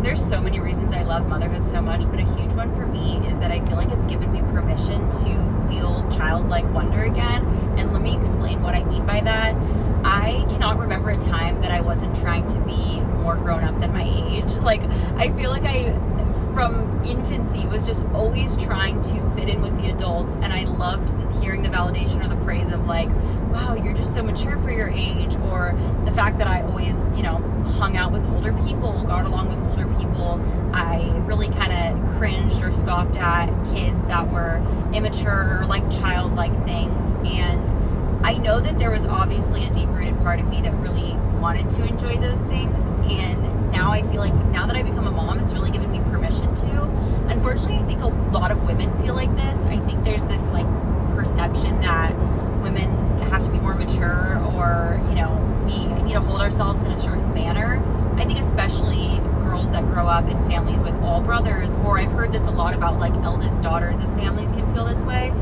there's so many reasons I love motherhood so much, but a huge one for me is that I feel like it's given me permission to feel childlike wonder again. And let me explain what I mean by that. I cannot remember a time that I wasn't trying to be more grown up than my age. Like, I feel like I, from infancy, was just always trying to fit in with the adults, and I loved hearing the validation or the praise of like, wow, you're just so mature for your age, or the fact that I always, hung out with older people, got along with older people. I really kind of cringed or scoffed at kids that were immature or like childlike things, and I know that there was obviously a deep-rooted part of me that really wanted to enjoy those things, and now I feel like now that I become a mom, it's really given me permission to. Unfortunately, I think a lot of women feel like this. I think there's this like perception that women have to be more mature, or we need to hold ourselves in a certain manner. I think especially girls that grow up in families with all brothers, or I've heard this a lot about like eldest daughters of families can feel this way.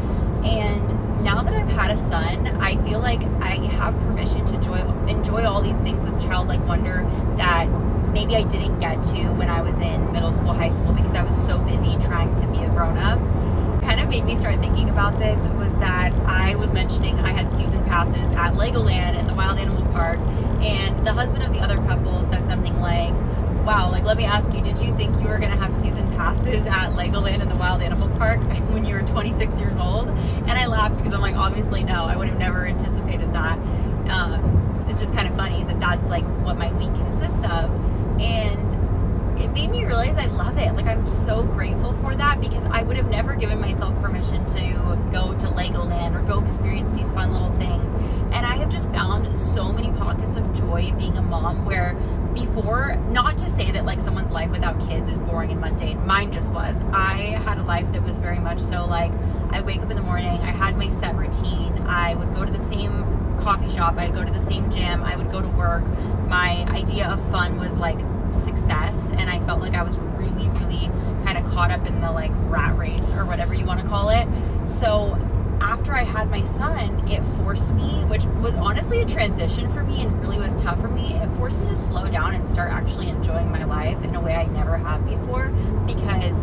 And now that I've had a son, I feel like I have permission to enjoy all these things with childlike wonder that maybe I didn't get to when I was in middle school, high school, because I was so busy trying to be a grown-up. Kind of made me start thinking about this was that I was mentioning I had season passes at Legoland and the Wild Animal Park, and the husband of the other couple said something like, wow, like, let me ask you, did you think you were going to have season passes at Legoland and the Wild Animal Park when you were 26 years old? And I laughed because I'm like, obviously no, I would have never anticipated that. It's just kind of funny that that's like what my week consists of. And it made me realize I love it. Like, I'm so grateful for that, because I would have never given myself permission to go to Legoland or go experience these fun little things. And I have just found so many pockets of joy being a mom where before, not to say that like someone's life without kids is boring and mundane, mine just was. I had a life that was very much so like, I wake up in the morning, I had my set routine, I would go to the same coffee shop, I'd go to the same gym, I would go to work. My idea of fun was like success, and I felt like I was really, really kind of caught up in the like rat race or whatever you want to call it. So after I had my son, it forced me, which was honestly a transition for me and really was tough for me, it forced me to slow down and start actually enjoying my life in a way I never have before. Because,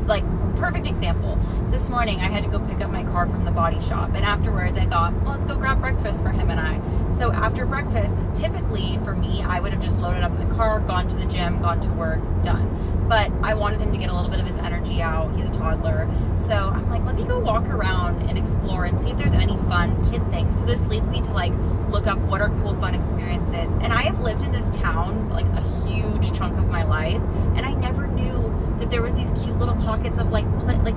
like, perfect example, this morning I had to go pick up my car from the body shop, and afterwards I thought, well, let's go grab breakfast for him and I. So after breakfast, typically for me, I would have just loaded up the car, gone to the gym, gone to work, done. But I wanted him to get a little bit of his energy out. He's a toddler. So I'm like, let me go walk around and explore and see if there's any fun kid things. So this leads me to like look up what are cool fun experiences. And I have lived in this town like a huge chunk of my life, and I never knew that there was these cute little pockets of like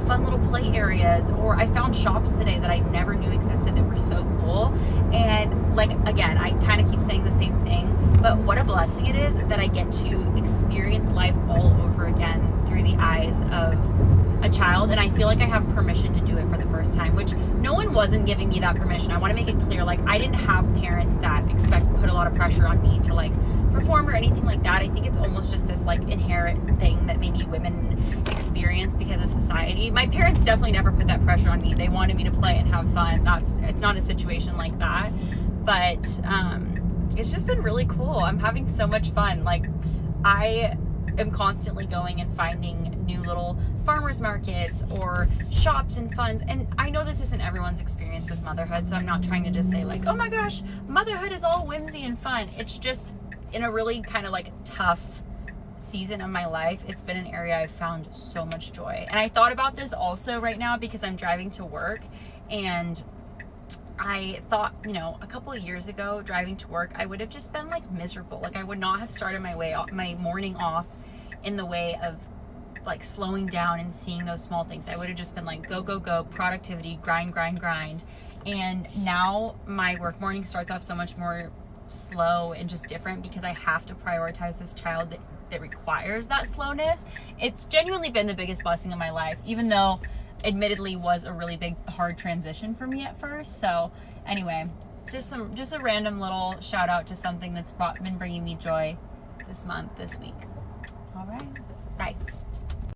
fun little play areas. Or I found shops today that I never knew existed that were so cool. And like, again, I kind of keep saying the same thing, but what a blessing it is that I get to experience life all over again through the eyes of a child. And I feel like I have permission to do it for the first time, which no one wasn't giving me that permission. I want to make it clear, like, I didn't have parents that put a lot of pressure on me to like perform or anything like that. I think it's almost just this like inherent thing that maybe women experience because of society. My parents definitely never put that pressure on me. They wanted me to play and have fun. It's not a situation like that, but it's just been really cool. I'm having so much fun. Like, I am constantly going and finding new little farmers markets or shops and funds. And I know this isn't everyone's experience with motherhood, so I'm not trying to just say like, oh my gosh, motherhood is all whimsy and fun. It's just in a really kind of like tough season of my life, it's been an area I've found so much joy. And I thought about this also right now because I'm driving to work, and I thought, a couple of years ago, driving to work, I would have just been like miserable. Like, I would not have started my morning off in the way of like slowing down and seeing those small things. I would have just been like, go, go, go, productivity, grind, grind, grind. And now my work morning starts off so much more slow and just different because I have to prioritize this child that requires that slowness. It's genuinely been the biggest blessing of my life, even though admittedly was a really big hard transition for me at first. So anyway, just a random little shout out to something that's been bringing me joy this month, this week. All right, bye.